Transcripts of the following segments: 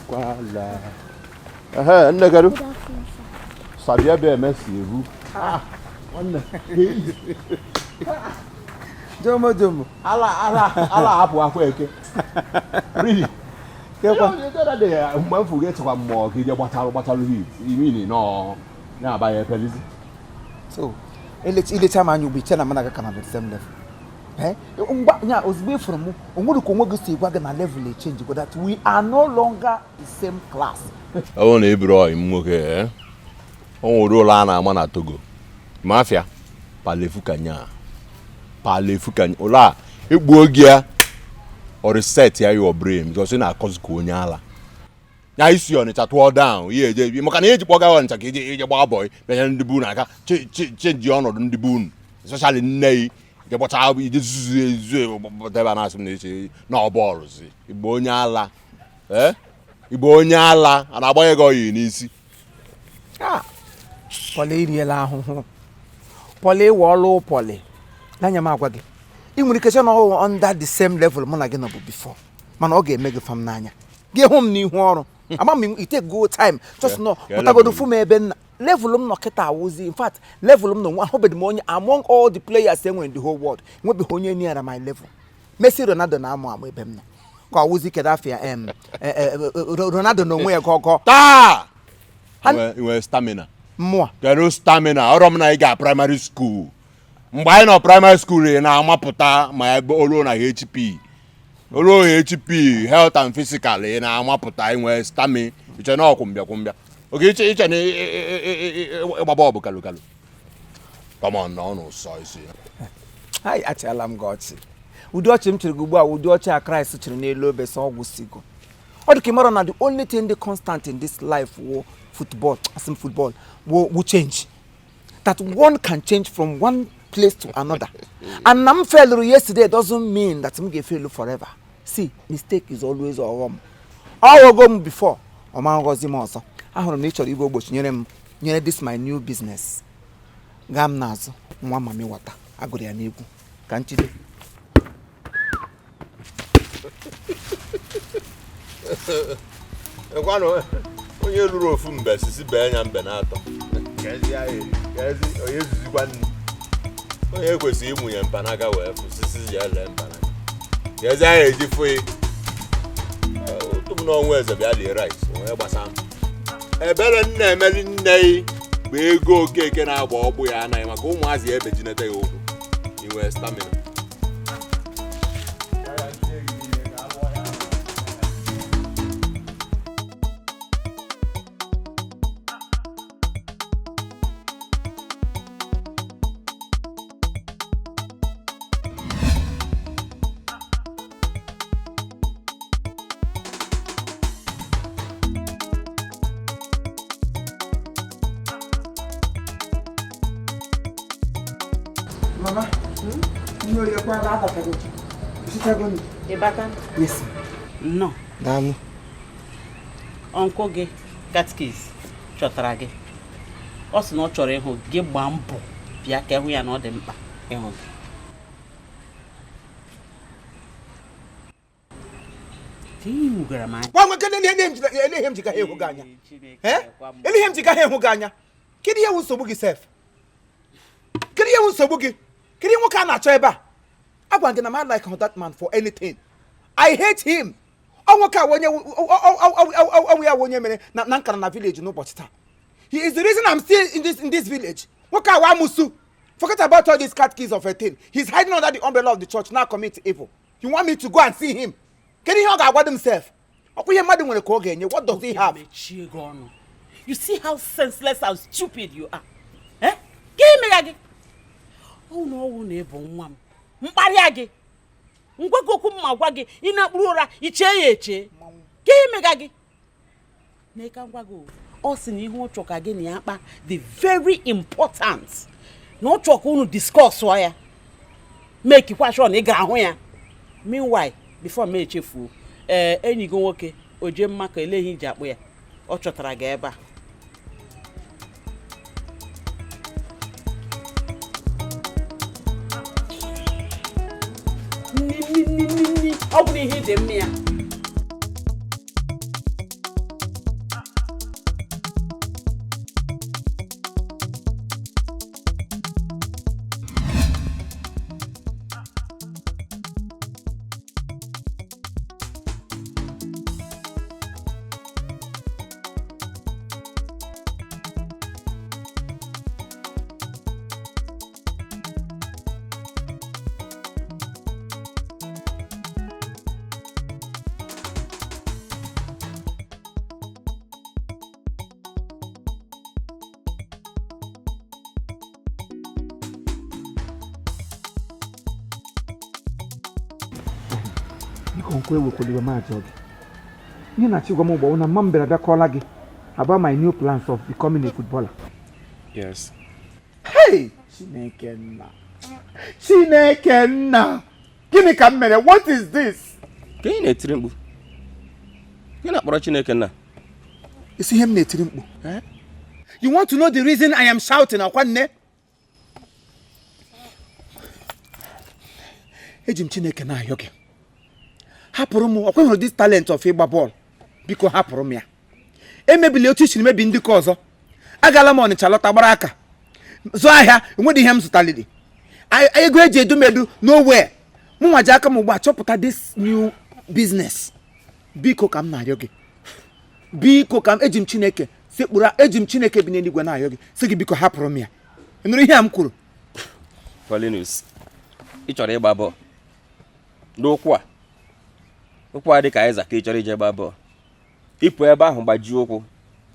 kwala. Nnegaru. Sabia be mesi ehu. Jomo. Ala hapu akwa eke. Really? You don't dey man forget to come more ki je gbatalu hit. You mean no. Na ba ye police. So, ile chama anyu bi chena mana ka na the same level. Umba nya ozbe from mu. Onwuru ko nwogu si gwa na level e change go that we are no longer the same class. I want to bro imwoke On rola na ama na Togo. Mafia parlez-vous kanya. Ola egbu ogia or reset ya your brain because na cause ko nyala. Ya isi on it to down. Ye je mo kan eji kpoga on ta ke eji gba boy be ndi bu na ka change ọnọdụ ndị bu especially nnei je bota bi je whatever na asem na ọbọọlụ si. Igbo onye ala. Igbo onye ala ana agbanye go yi n'isi. Pole iriela ahụhụ. Pole wolu pole. Nanya ma agwa gị. I nwere ike no under the same level mụ na gị no bụ before. Mana ọ ga-eme gị fam n'anya. Gị hụ m n'ihu ọrụ. Ama m it take go time just no pụtagodo fu m ebe nna. Level m no kịta awụzi. In fact, level m no nwa hobedi m onye among all the players enwe in the whole world. Nwebeghị onye near my level. Messi Ronaldo na amụ ebe m nọ. Ka awụzi kedafia Ronaldo no nwe ya kọkọ. Taa! Iwe stamina. Mmụọ. Garo stamina. Ọrụ m na ị ga primary school. Mgbe anyị nọ primary school na amapụta ma ebe olu na HP. Olu HP health and physical na amapụta inwe stamina. Iche na ọkwụmbịa. Oge iche na ịgbaba ọbụ kalu. Come on, no so isi. Hai achala m gọchi. Ụdị ọchị m chịrị ugbu a ụdị ọchị a Christ chịrị n'elu obe so ọgwụ sigo. Ọ dị ka mara na the only thing the constant in this life wo football will change. That one can change from one place to another. And I'm failure yesterday doesn't mean that I'm going to fail forever. See, mistake is always a wrong. I will go before. O man gozi mo so. Ahụrụ m n'ịchọrọ igwe ogbochi nyere this my new business. Gam n'azụ nwa mami wata agụrụ ya n'egwu. Ka nchide. Ekwano onye luru ofu mbe sisi be nya mbe na atọ. Kezi onye zuzigwa nni. Onye kwesịrị ịmụnye mpanaga wee fụ sisi ya ele mpanaga. Kezi ahụ eji fụ yi. Otum na onwe eze bịa lie rice onwe gbasa m. Ebere nna emeli nne yi bụ ego okeke na-agba ọgbụ ya anaghị maka ụmụazị ebe jinete ya okwu. Inwe stamina. Mama, you know you're quite bad at it. Is it going? Yes. No. Damu. Uncle gị Katkis chọtara gị. Ọ sị na ọ chọrọ ịhụ gị gbaa mbọ bịa ka ịhụ ya na ọ dị mkpa ịhụ gị. Timu gara m anya. Wa nwe kene ele hem jika ịhụ gị anya. Ele hem jika ịhụ gị anya. Kedu ihe wụ nsogbu gị sef? Kedu ihe wụ nsogbu gị? Kedu nwoke a na-achọ ebe a? Agwa gị na I like that man for anything. I hate him. Nwoke a onye mere na nkara na village n'ụbọchị taa. He is the reason I'm still in this village. Nwoke a wa musu. Forget about all these catechis of a thing. He's hiding under the umbrella of the church now commit evil. You want me to go and see him? Kedu ihe ọ ga-agwa himself? Ọkwa ihe mmadụ nwere ka ọ ga-enye. What does he have? You see how senseless and stupid you are. Give me again. Oh no, na-ebo nwa m. Mkparịa gị. Ngwago okwu mma gwa gị, ị na-akpụrụ ụra, iche ya eche. Ka imega gị. N'eka ngwago. Ọ sị na ihe ụchọ ka gị na ya akpa the very important. Na ụchọ ka unu discuss ya. Make kwa sure na ị ga-ahụ ya. Meanwhile, before me echefuo, enyi gị nwoke, oje mma ka eleghị iji akpụ ya. Ọ chọtara gị ebe a. Ọ bụrụ ihe dị mma ya. Biko nkwe wekwaliwe ma ajọ gị. Ihe na-achị gwa m ụgbọ na mma m bịara bịa kọọla gị about my new plans of becoming a footballer. Yes. Hey! Chineke nna. Chineke nna! Gịnị ka m mere? What is this? Ka ị na-etiri mkpu? Gị na-akpọrọ Chineke nna? Isi ihe m na-etiri mkpu. You want to know the reason I am shouting, akwa nne? Eji m Chineke na-ayọ gị. Hapụrụ m, ọkwa hụrụ this talent of ịgba bọọlụ. Biko hapụrụ m ya. Emebili otu isi mebi ndị ka ọzọ. Agala m Ọnịcha lọta gbara aka. Zụọ ahịa, enweghị ihe m zụtaliri. Ego eji edumedu nowhere. Mụ nwa ji aka m ugbu a chọpụta this new business. Biko ka m na-ayọ gị. Biko ka m eji m Chineke sekpụrụ, eji m Chineke bi n'eluigwe na-ayọ gị. Sị gị biko hapụrụ m ya. Ị nụrụ ihe a m kwuru? Paulinus, ị chọrọ ịgba bọọlụ n'ụkwụ a dị ka Aịza ka ị chọrọ ije gba bọọlụ. Ịpụ ebe ahụ gbajie ụkwụ,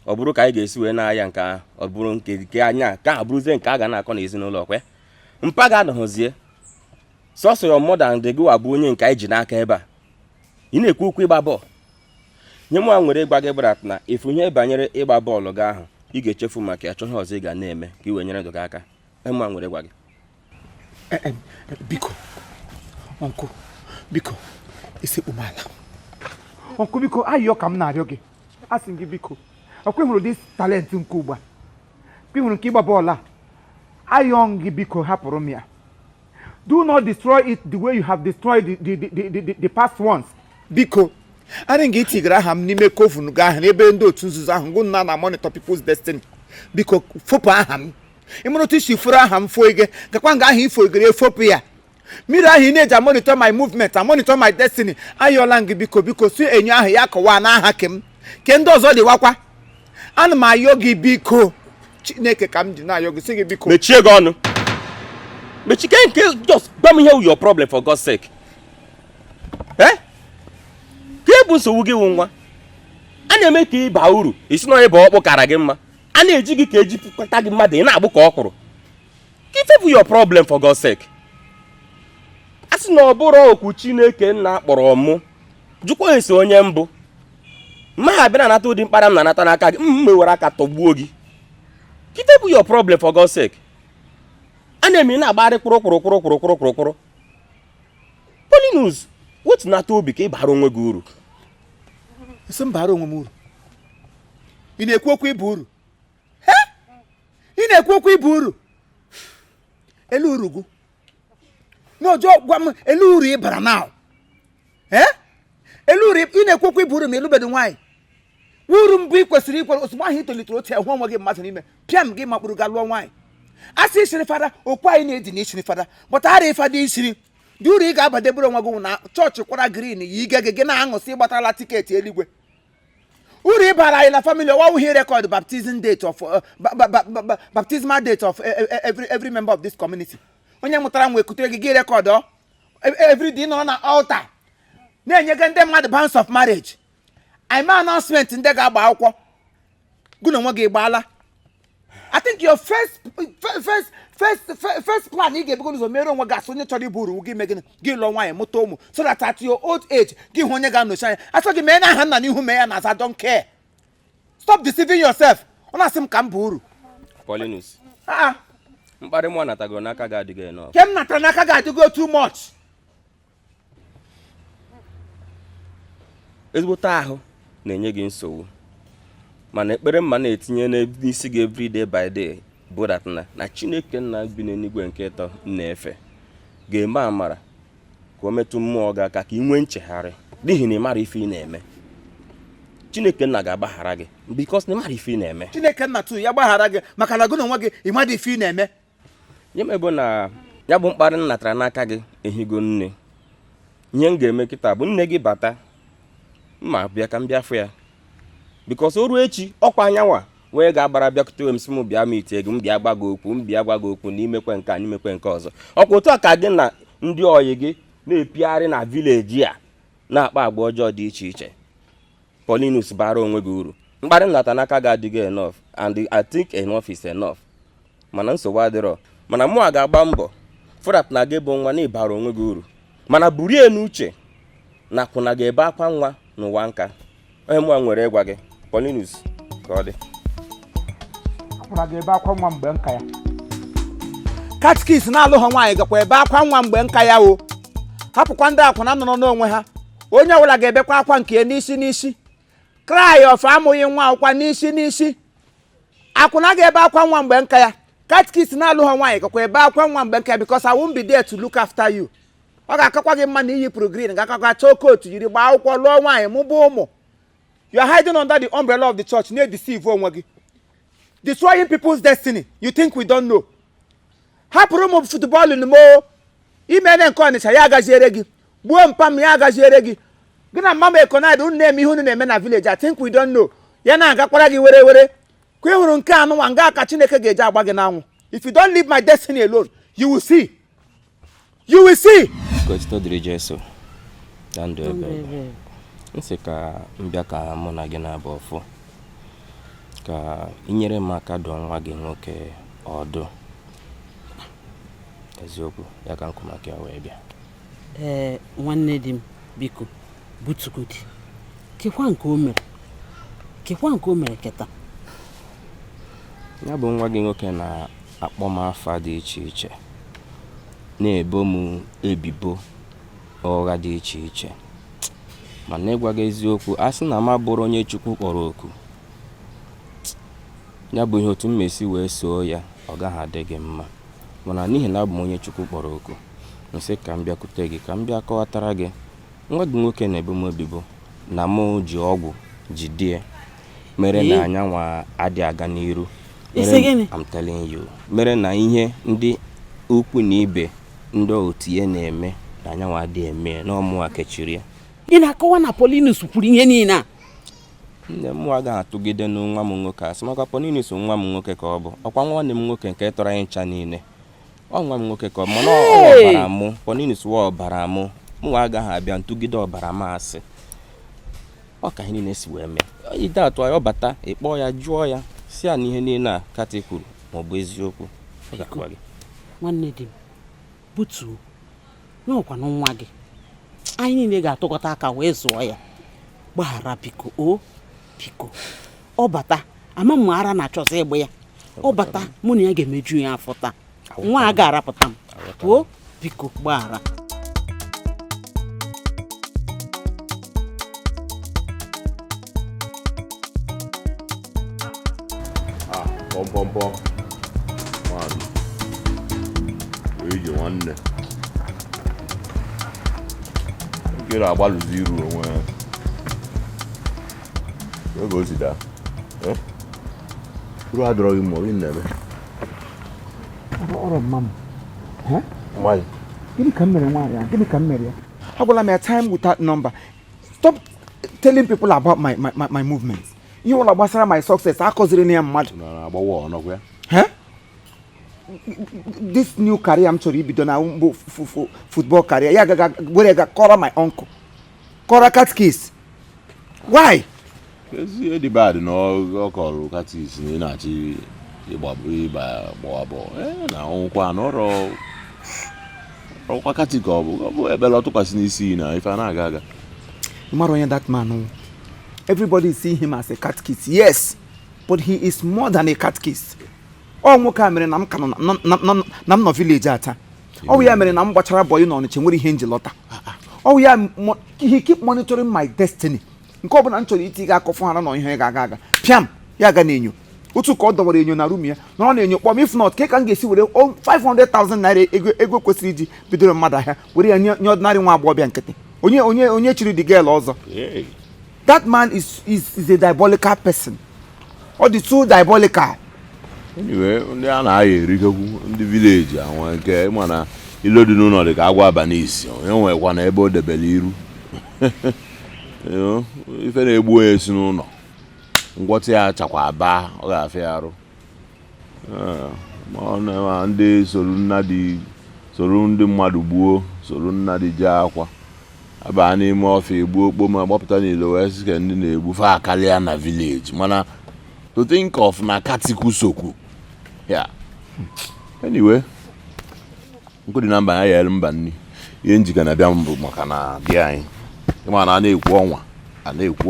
ọ bụrụ ka anyị ga-esi wee na-aya nke ahụ, ọ bụrụ nke anya ka ahụ bụrụzie nke a ga na-akọ n'ezinụlọ ọkwe mpa ga-anọghọzie sọsọ ya mọda ndị gị abụ onye nke anyị ji n'aka ebe a. Ị na-ekwu okwu ịgba bọọlụ, nye m nwere ịgba gị brat na ifu ihe banyere ịgba bọọlụ gị ahụ ị ga-echefu maka achọghị ọzọ ị ga na-eme ka ị wee nyere ndụ gị aka. Mma nwere ịgwa gị biko ọnkụ biko isekpu m ala. Ọnkụ biko ayọ ka m na-arịọ gị, asị gị biko ọkwa hụrụ dis talent nke ugbu a, ị hụrụ nke ịgba bọọlụ a, ayọ gị biko hapụrụ m ya. Do not destroy it the way you have destroyed the past ones. Biko anyị ga-etigara aha m n'ime kovun gị ahụ n'ebe ndị otu nzuzo ahụ ngụ na monitor people's destiny. Biko fopụ aha m. Ị mụrụ otu isi furu aha m fo ige gakwa nga ahụ ifo igere efopụ ya. Mmiri ahụ ị na-eji monitor my movement and monitor my destiny. Ayọla gị biko si enyo ahụ ya kọwaa n'aha kem ke ndị ọzọ dịwakwa. Ana m ayọ gị biko Chineke ka m ji na-ayọ gị sị gị biko mechie gị ọnụ. Mechie nke just gwa m ihe your problem for God's sake. Ka ebu nsogbu gị wụ nwa a na-eme ka ịba uru isi na onye bụ ọkpụ kara gị mma a na-eji gị ka eji pụkọta gị mmadụ ị na-agbụ ka ọ kwụrụ. Ka ife bụ your problem for God's sake. A sị na ọ bụrụ okwu Chineke nna kpọrọ mụ jụkwa esi onye mbụ mma ha bịa na-anata ụdị mkpara m na-anata n'aka gị mewere aka tọgbuo gị. Ka ife bụ your problem for God's sake. A na-eme na-agbagharị kwụrụ. Paulinus, wetu nata obi ka ị bara onwe gị uru. isi m bara onwe m uru? Ị na-ekwu okwu ịba uru? Ị na-ekwu okwu ịba uru? Elu uru gụ n'ọjọọ gwa m elu uru ị bara now. Elu uru ị na-ekwu okwu ịba uru ma elubedo nwaanyị. Uru mbụ ị kwesịrị ikwe ozugbo ahụ ị tolitere otu ahụ onwe gị mmadụ n'ime pịam gị makpụrụ ga lụọ nwaanyị. Asị isiri fada okwu anyị na-edi na isiri fada gbọtara ịfada isiri dị uru ị ga-abadebere onwe gị na chọọchị kwara green yi ige gị na-aṅụsị ịgbatala tiketi eluigwe. Uru ịbara anyị na family ọwawughị record baptism date of baptismal date of every member of this community. Onye mụtara nwe ekutere gị record every day nọ na altar na-enye gị ndị mmadụ bands of marriage. I'm announcement ndị ga-agba akwụkwọ gụ na onwe gị gbaala. I think your first plan ị ga-ebugo n'ụzọ mere onwe gị asị onye chọrọ ibu uru gị mee gị lụọ nwaanyị mụta ụmụ so that at your old age gị hụ onye ga-anọchi anya. Asọ gị mee na aha nna n'ihu mee ya na aza don't care. Stop deceiving yourself. Ọ na-asị m ka m bụ uru. Paulinus, mkparị mụ anatago n'aka gị adịghị enough. Ke m natara n'aka gị adịgo too much. Ezigbote ahụ na-enye gị nsogbu mana ekpere mma na-etinye n'isi gị every day by day bụ that na Chineke nna bi n'eluigwe nke ịtọ na-efe ga-eme amara ka o metụ mmụọ gị aka ka ị nwee nchegharị n'ihi na ị mara ife ị na-eme. Chineke nna ga-agbaghara gị because na ị mara ife ị na-eme. Chineke nna tụ ya gbaghara gị maka na gụ na onwe gị ị mara ife ị na-eme. Nye m ebe na ya bụ mkparị m natara n'aka gị ehigo nne. Ihe m ga-eme kịta bụ nne gị bata mma bịa ka m bịa fụ ya because o ruo echi ọkwa anyanwa wee ga-agbara bịakwute m sị m bịa m itie gị m bịa gwa gị okwu n'imekwe nke a n'imekwe nke ọzọ. Ọkwa otu a ka gị na ndị oyi gị na-epigharị na vileji a na-akpa agba ọjọọ dị iche iche. Paulinus, bara onwe gị uru. Mkparị nlata n'aka gị adịghị enough and I think enough is enough. Mana nsogbu adịrọ mana mụ a ga-agba mbọ fụrat na gị bụ nwa na ịbara onwe gị uru mana burie n'uche na akwụna ga-ebe akwa nwa n'ụwa nka. Onye mụa nwere ịgwa gị Paulinus ka ọ dị. Akwụna ga-ebe akwa nwa mgbe nka ya. Katkis na-alụ ha nwaanyị gakwa ebe akwa nwa mgbe nka ya o. Hapụkwa ndị akwụna nọ n'onwe ha. Onye ọbụla ga-ebekwa akwa nke n'isi. Cry of amụghị nwa akwụkwa n'isi. Akwụna ga-ebe akwa nwa mgbe nka ya. Katkis na-alụ ha nwaanyị gakwa ebe akwa nwa mgbe nka ya because I won't be there to look after you. Ọ ga-akakwa gị mma na iyipụrụ green ga-akakwa chọọ kootu jiri gbaa akwụkwọ lụọ nwaanyị mụbụ ụmụ. You are hiding under the umbrella of the church. Na-edeceive onwe gị. Destroying people's destiny. You think we don't know? Hapụrụ ụmụ football n'imo. Imene nke Ọnịcha ya agaziere gị. Gbuo mpam ya agaziere gị. Gị na mama Ekonide unu na-eme ihe unu na-eme na village. I think we don't know. Ya na-agakwara gị were. Ka ị hụrụ nke anụnwa nga aka Chineke ga-eji agba gị n'anwụ. If you don't leave my destiny alone, you will see. You will see. Kọstọdịrị Jesu. Dandụ ebe. Nsị ka mbịa ka mụ na gị na-abụ ọfụ. Ka inyere m aka dụọ nwa gị nwoke ọdụ. Eziokwu ya ka nkụ maka ya wee bịa. Nwanne di m biko butugodi. Kekwa nke o mere keta. Ya bụ nwa gị nwoke na-akpọ m afa dị iche iche. Na-ebo m ebibo ọgha dị iche iche. Mana ịgwa gị eziokwu, a sị na m abụrụ onye Chukwu kpọrọ oku. Ya bụ ihe otu m mesi wee soo ya, ọ gaghị adị gị mma. Mana n'ihi na abụ m onye Chukwu kpọrọ oku, nsị ka m bịakwute gị ka m bịa kọwatara gị. Nwa gị nwoke na-ebo m ebibo na mụ ji ọgwụ jidie mere na anyanwa adị aga n'iru. I'm telling you. Mere na ihe ndị ukwu na ibe ndị otu ya na-eme na anyanwa adị eme na ọmụwa kechiri ya. Ị na-akọwa na Paulinus kwuru ihe niile a. Nne m agaghị atụgide nwa m nwoke asị maka Paulinus nwa m nwoke ka ọ bụ. Ọkwa nwanne m nwoke nke tọrọ anyị ncha niile. Ọ nwa m nwoke ka ọ bụ mana ọ ọbara mụ. Paulinus wa ọbara mụ. Mụ agaghị abịa ntụgide ọbara m asị. Ọ ka ihe niile si wee mee. Ide atụ ya ọ bata ịkpọ ya jụọ ya si ya na ihe niile a kati kwuru ma ọ bụ eziokwu. Ọ ga-akwa gị. Nwanne di m butuo n'ọkwa na nwa gị. Anyị niile ga-atụkọta aka wee zụọ ya. Gbaghara biko biko. Ọ bata ama m ara na-achọzi egbe ya. Ọ bata mụ na ya ga-emeju ya afọ taa. Nwa a ga-arapụta m. Biko gbaghara. Pọmpọmpọ. Ije nwanne. Kira agbalụzi iru onwe ya. Oge o si daa. Uru adọrọ gị mma, gịnị na-eme? Ọrụ mma m. Nwaanyị. Gịnị ka m mere nwaanyị a? Gịnị ka m mere ya? Agwala m ya time without number. Stop telling people about my movements. Ihe ụlọ gbasara my success akọziri na ya mmadụ. Na-agbawa ọnọkwa ya. This new career I'm chọrọ ibido na football career. Ya were ga kọrọ my uncle. Kọrọ Katkis. Why? Ezi dị bad na ọ kọrọ Katkis na ị na-achị ịgba bọọ. Na ọnwụkwa n'ọrụ ọkwa Katkis ka ọ bụ ebele ọtụkwasị n'isi na ife a na-aga aga. You matter onye that man. Everybody see him as a catechist, yes, but he is more than a catechist. Oh, nwoke a mere na m ka na m no village ata. Oh ya mere na m gbachara boy na Ọnịcha nwere ihe nji lọta. Oh ya he keep monitoring my destiny. Nke ọbụla m chọrọ iti ga akọfọ hara na ihe ga-aga. Piam ya ga na-enyo. Otu ka ọ dọwara enyo na room ya. Na ọ na-enyo kpọm if not ka m ga-esi were 500,000 naira ego kwesịrị iji bidoro mmadụ ahịa were ya nye ordinary nwa agbọghọbịa nkịtị. Onye chiri the girl ọzọ. That man is a diabolical person. Or the two diabolical. Anyway, ndị a na-aya erikekwu ndị village anwa nke mana ilo dị n'ụlọ dị ka agwa aba n'isi. Onye nwekwa na ebe o debere iru. Ife na-egbu onye si n'ụlọ. Ngwọta ya chakwa aba ọ ga-afịa arụ. Ma ndị soro ndị mmadụ gbuo, soro nna dị jee akwa. Aba n'ime ọfịa egbu okpo ma gbapụta n'ilo wee sị ka ndị na-egbu fa akarịa na village mana to think of na katiku sokwu ya. Anyway, nkụ dị na mba ya yere mba nni ihe njika na bịa mbụ maka na bịa anyị ịma na a na-ekwu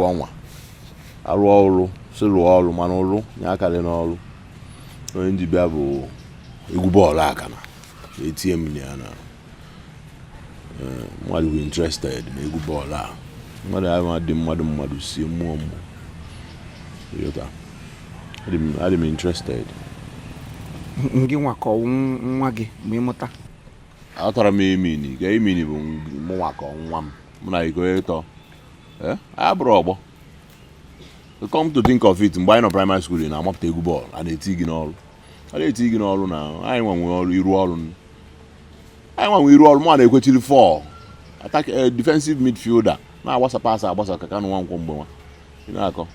ọnwa arụ ọrụ si rụọ ọrụ mana ụrụ nye akarị n'ọrụ onye ndị bịa bụ egwu bọọlụ aka na ATM ya na mmadụ bụ interested na egwu bọọlụ a mmadụ ahụ dị mmadụ si mmụọ adị m interested. Ngị nwa ka nwa gị ma ịmụta Atọrọ m imini ka imini bụ mụnwa ka nwa m mụ na iko ịtọ abụrụ ọgbọ. Come to think of it, mgbe anyị nọ primary school na-amapụta egwu bọọlụ a na-eti gị n'ọrụ na anyị nwe iru ọrụ mụ na-ekwechiri 4 attack defensive midfielder na-agbasa pasị agbasa ka kanụ nwa nkwọ mgbe nwa na-akọ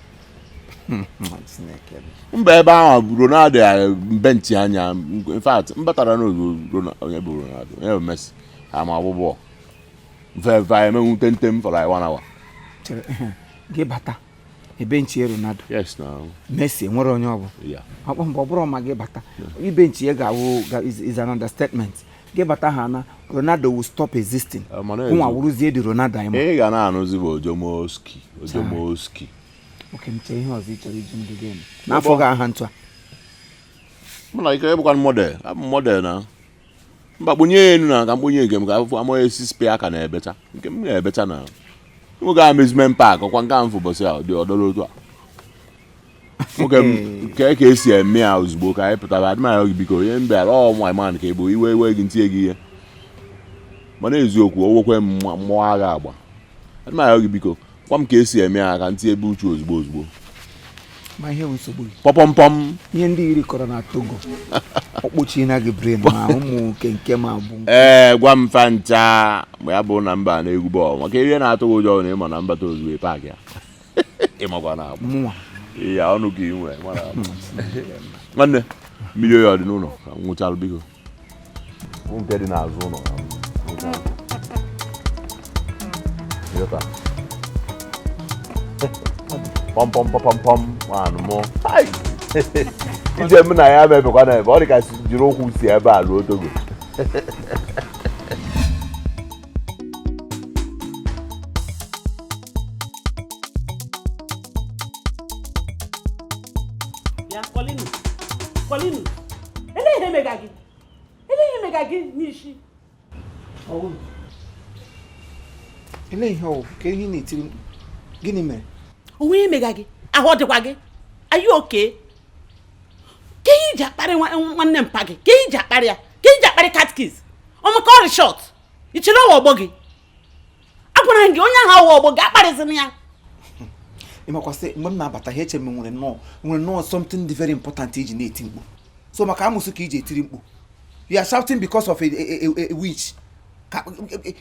mba ebe ahụ Ronaldo benchi anya in fact mbatara n'oge onye bụ Ronaldo onye bụ Messi ama ọgbụgbọ mfe emenwu tentem for like 1 hour gị bata ebenchi Ronaldo yes now Messi nwere onye ọ bụ akpọ mgbe ọ bụrụ ma gị bata ibenchi ya ga-awụ is an understatement. Gị bata ha na Ronaldo will stop existing nwa wuruzie dị Ronaldo anyị ị ga na-anụzi bụ ojomoski oke mche ihe ọzọ ị chọrọ iji ndụ gị n'afọ ga aha ntụ a mụ na ike ebụkwa model na mgbakpunye enu na ka mkpunye nke m ka afọ amụghị esi spia aka na-ebecha nke m na-ebecha na nwoke amusement park ọkwa nke ahụ ụbọchị a dị ọdọrọ otu a nwoke m ka esi eme ya ozugbo ka anyị pụtara adịmanya gị biko onye mbe ala ọmụman ka ebo iwe gị ntinye gị ihe mana eziokwu owekwe mmụọ agha agba adịmanya gị biko gwa m ka esi eme ya ka ntinye ebe uchu ozugbo ma ihe nsogbu pọpọmpọm ihe ndị iri kọrọ na Togo ọkpụchi na gị brain ma ụmụ nke ma bụ gwa m fa ncha ma ya bụ na mba na-egwu bọọlụ maka ihe na-atụ gị ụjọ na ịma na mbata ozugbo paakị ya ịmakwa na abụ mụnwa ya ọnụ ka ị nwere nwanne mmiri oyi ọ dị n'ụlọ ka m nwụchalụ biko nke dị n'azụ ụlọ pọm nwanụ mụ ije m na ya mebekwa na ebe ọ dị ka jiri ụkwụ si ebe a ruo Togo Colinu, ele mega gị n'ishi. ele ihe ọ ka ihe na-etiri gịnị mere Onwe mega gị ahụ dịkwa gị are you okay? Ka iji akparị nwanne mpa gị ka iji akparị ya ka iji akparị catkiss ọmaka ọrị short ichiri ọwa ọgbọ gị agwara gị onye ahụ ọwa ọgbọ gị akparịzina ya ịmakwasị mgbe m na-abata ha eche m nwere nnọọ something very important iji na-eti mkpu so maka amụsụ ka iji etiri mkpu you are shouting because of a witch ka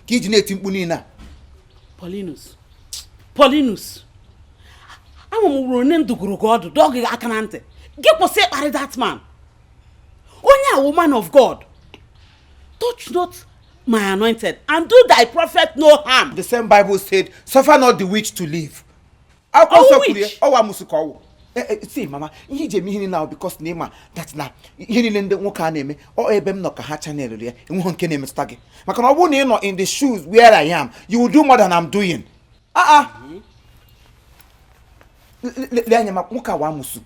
iji na-eti mkpu niile a Paulinus ama m wuru onye ndụgụrụ gị ọdụ dọọ gị aka na ntị gị kwụsị ịkparị that man onye a woman of God touch not my anointed and do thy prophet no harm. The same Bible said suffer not the witch to live. See mama ihe ije ihe now because na that na ihe niile ndị nwoke a na-eme ọ ebe m nọ ka ha channel ya enweghị nke na-emetụta gị maka na ọ bụrụ na ị nọ in the shoes where I am you will do more than I'm doing. Le anya ma nwoke awa amusu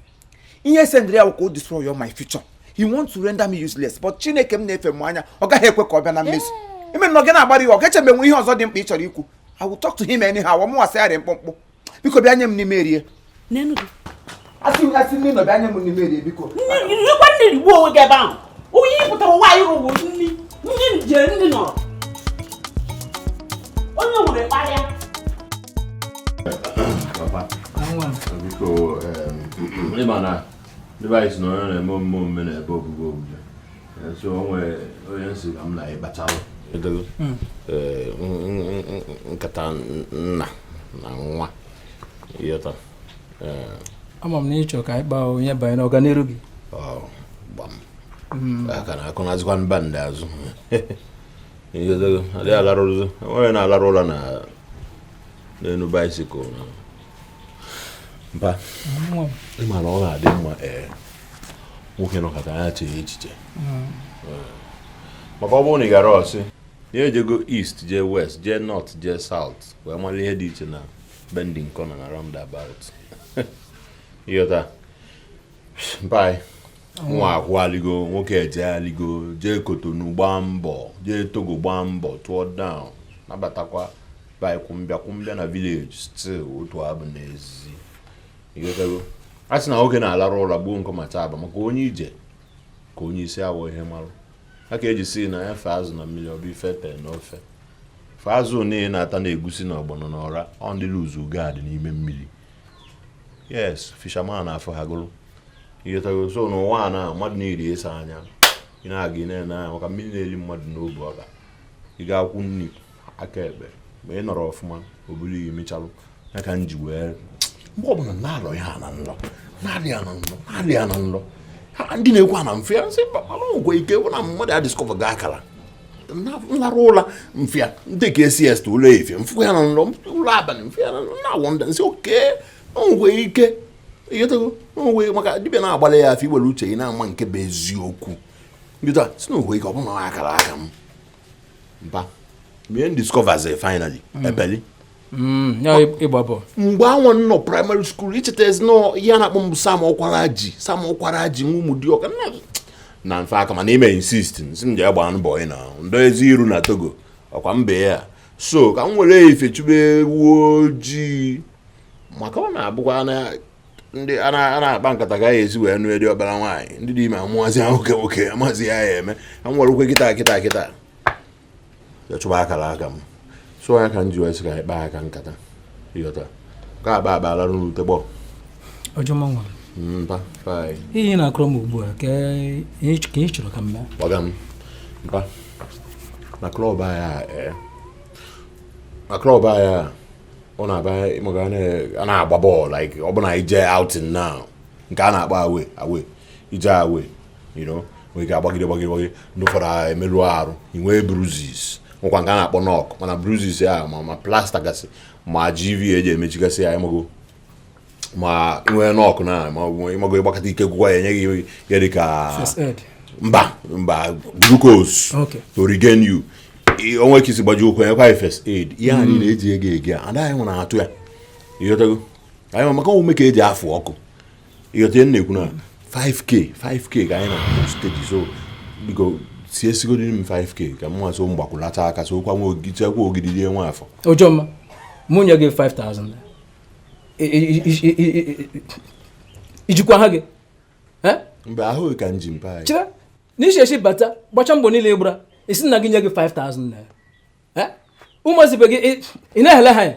ihe sendri ya ko destroy my future. He wants to render me useless but Chineke m na-efe m anya ọ gaghị ekwe ka ọ bịa na mmezu ime nọ gị na-agbara ya ọ gache menwe ihe ọzọ dị mkpa ị chọrọ ikwu. I will talk to him anyhow ọ mụwasị ya dị mkpụmkpụ biko bịa nye m n'ime erie nenu gị asị nne nọ bịa nye m n'ime erie biko nrikwa nne rigbu onwe gị ebe ahụ onye pụtara ụwa anyị rụrụ ndị nje ndị nọrọ onye nwere kparịa biko ịma na device na onye na-eme omume na ebe obugo obuge so onwe onye nsị ka m na-ịkpachalụ nkata nna na nwa ịghọta ama m na ịchọ ka anyị gbaa onye banye n'ọganiru gị gbam aka na akụnazikwa mba ndị azụ ịghọtago adịghị alarụzi onye na-alarụ ụlọ na n'elu bicycle mpa ịma na ọ ga-adị mma nwoke nọkọta ya chee echiche maka ọ bụrụ na ị gara ọsị Yeah, you go east, J west, J north, J south. We're only heading to now, bending corner around about. You hear that? Bye. Nwa akwaligo, nwoke eje aligo, je Kotonu gbaa mbọ, je Togo gbaa mbọ, toward down. Nabatakwa by kumbia na village still otu abụ n'ezi. You get go. Asị na oge na-alarụ ụra gbuo nkọ mata aba maka onye ije ka onye isi awọ ihe marụ. Aka eji si na ya fe azụ na mmiri ọbụ ife te n'ofe. Fe azụ niile na-ata na-egusi na ọgbọnọ na ọra ọ ndị luzu gad n'ime mmiri. Yes, fisherman afọ hagụrụ. You get go. So n'ụwa na mmadụ na-eri ese anya. Ị na-aga ị na-anya maka mmiri na-eri mmadụ n'obu ọga. Ị ga-akwụ nri aka ekpe ma ị nọrọ ọfụma obulu iyi mechalụ ya ka nji wee mgbe ọbụla na-alọ ya na nlọ na-alị ya na nlọ ndị na-ekwu na mfịa sị ngwe ike bụ na mmadụ ya discover ga akara nlarụ ụla mfịa ndị ka esi to ụlọ efe mfụ ya na nlọ ụlọ abalị mfịa na wọnda nsị oke ngwe ike ịghọtago ngwe maka dibịa na-agbalị ya afọ iwere uche ị na-ama nke bụ eziokwu ngịta si na ngwe ike ọ bụ na akara aka m mba me discovers finally ebeli ya Igbo mgbe anwa nọ primary school ichetes no ya na akpọ Sam Okwara ji nwu di ọka na mfa aka mana ime insist nsi nje agba mbọ na ndo ezi iru na Togo ọkwa mbe ya so ka m were ife chube woji maka ọ na-abụkwa na ndị ana akpa nkata ga ezi wee nụ edi ọbara nwaanyị ndị dị ime amụazi oke amazi ya eme ka m were ukwe kita ya chụba akara aka m so ya ka m ji wee sị ka ịkpa aka nkata ịghọta ka akpa alarụ n'ute gbọ ọjọọ nwa mpa pai ihe na-akọrọ m ugbu a ka ị chọrọ ka m mee gbaga m mpa na klọb anya ọ na-aba ịmaga a na-agba bọọlụ like ọ bụ na ije outing now nke a na-akpọ away ije away you know we ga gbagide ndị ụfọdụ emerụ arụ inwe bruises nkwa nke a na-akpọ knock mana bruises ya ma plaster gasị ma GV eji emechigasị ya ịmago ma inwe knock na ma ịmago ịgbakọta ike gwụgwa ya enye gị ya dị ka mba glucose to regain you onwe ka isi gbaji okwu enyekwa first aid ihe anyị na-eji ege a anaghị nwere atụ ya ịghọtago anyị maka omume ka eji afụ ọkụ ịghọta na-ekwu na 5k ka anyị na stage so biko si esigo dị m 5k ka mwa so mgbakwulata aka so kwa nwa ogidi die nwa afọ ojoma munye gị 5000 ijikwa ha gị mgbe ahụ ka nji mpa anyị chere n'isheshi bata gbacha mbọ niile gbura isi na gị nye gị 5000 naira ụmụazibe gị ị na-ehele ha ya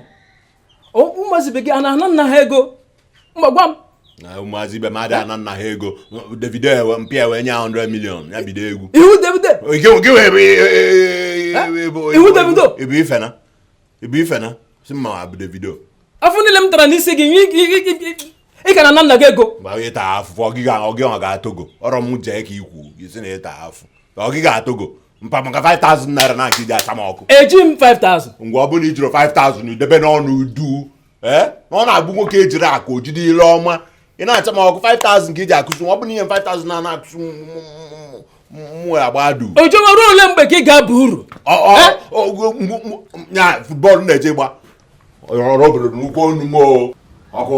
ụmụazibe gị ana nna ha ego mgbagwa m na ụmụazibe ma ada nna ha ego Davido mpịa wee nye 100 million ya bido egwu ihu Davido ihu Davido ibu ifena si mma abụ Davido afọ niile m tara n'isi gị ị ka na nna gị ego ma ịta afụ ọgịga ga-atogo ọrọ m jee ka ikwu isi na ịta afụ ọgịga atogo mpa maka 5000 naira na akị dị achama ọkụ eji m 5000 ngwa ọ bụla ijiro 5000 idebe n'ọnụ udu na ọ na-abụ nwoke ejiri aka ojide ile ọma ị na-acha ma ọkụ 5000 ka iji akụsụ ọ bụ na ihe 5000 na-akụsụ mwe agbadu ojoma ruo ole mgbe ka ị ga-aba uru ya futbọọlụ na-eje gba ọrụ obodo n'ụkwụ onu m ọkụ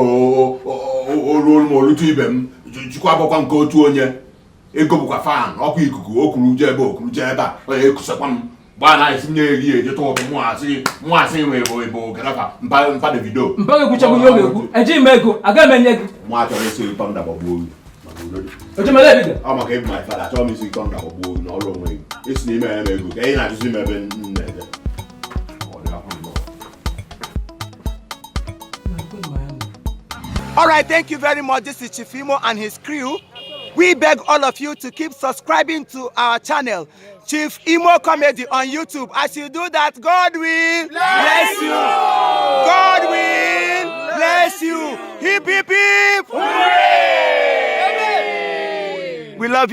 olu m olutu ibe m jikwa agbakwa nke otu onye ego bụkwa fan ọkụ ikuku okwuru je ebe a onye ekusakwa m gbaa na esi nye eri eje tụ ụtụ mụasị nwe ebo garafa mpa Davido mpa ga-ekwuchakwu ihe ọ ga-ekwu ejighị m ego aga m enye gị mụ achọrọ isi tọnda gbagbuo oyi ọ maka ịbụ my father achọrọ m isi tọnda gbagbuo oyi na ọrụ onwe gị esi n'ime ya m ego ka ị na-achụzi m ebe m na-eje All right, thank you very much. This is Chief Imo and his crew. We beg all of you to keep subscribing to our channel, Chief Imo Comedy on YouTube. As you do that, God will bless you. God will bless you. Hip, hip, hip. Hooray! We love you.